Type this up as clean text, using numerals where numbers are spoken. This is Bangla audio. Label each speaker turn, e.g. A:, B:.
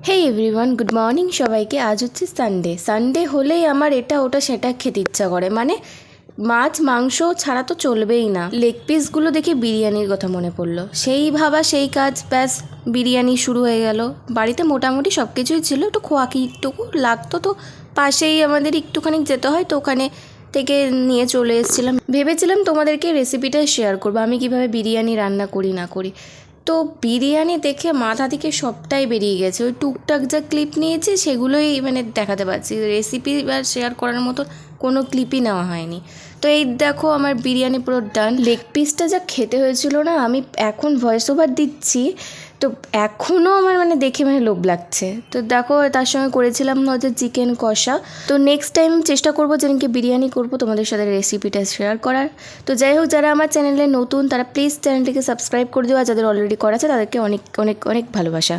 A: হে এভরিওয়ান, গুড মর্নিং সবাইকে। আজ হচ্ছে সানডে হলেই আমার এটা ওটা সেটা খেতে ইচ্ছা করে। মানে মাছ মাংস ছাড়া তো চলবেই না। লেগ পিসগুলো দেখে বিরিয়ানির কথা মনে পড়লো। সেই ভাবা সেই কাজ, ব্যাস বিরিয়ানি শুরু হয়ে গেল। বাড়িতে মোটামুটি সব কিছুই ছিল, একটু খোয়াকিটুকু লাগতো, তো পাশেই আমাদের একটুখানি যেতে হয়, তো ওখানে থেকে নিয়ে চলে এসেছিলাম। ভেবেছিলাম তোমাদেরকে রেসিপিটা শেয়ার করবো, আমি কিভাবে বিরিয়ানি রান্না করি না করি। তো বিরিয়ানি দেখে মাথা থেকে সবটাই বেরিয়ে গেছে। ওই টুকটাক যা ক্লিপ নিয়েছি সেগুলোই দেখাতে পারছি। রেসিপি আর শেয়ার করার মতো কোনো ক্লিপই নেওয়া হয়নি। তো এই দেখো আমার বিরিয়ানি পুরো ডান। লেগ পিসটা যা খেতে হয়েছিল না, আমি এখন ভয়েস ওভার দিচ্ছি তো এখনও আমার দেখে লোভ লাগছে। তো দেখো তার সঙ্গে করেছিলাম হচ্ছে চিকেন কষা। তো নেক্সট টাইম চেষ্টা করবো যেদিনকে বিরিয়ানি করবো তোমাদের সাথে রেসিপিটা শেয়ার করার। তো যাই হোক, যারা আমার চ্যানেলে নতুন তারা প্লিজ চ্যানেলটিকে সাবস্ক্রাইব করে দিও, আর যাদের অলরেডি করা আছে তাদেরকে অনেক অনেক অনেক ভালোবাসা।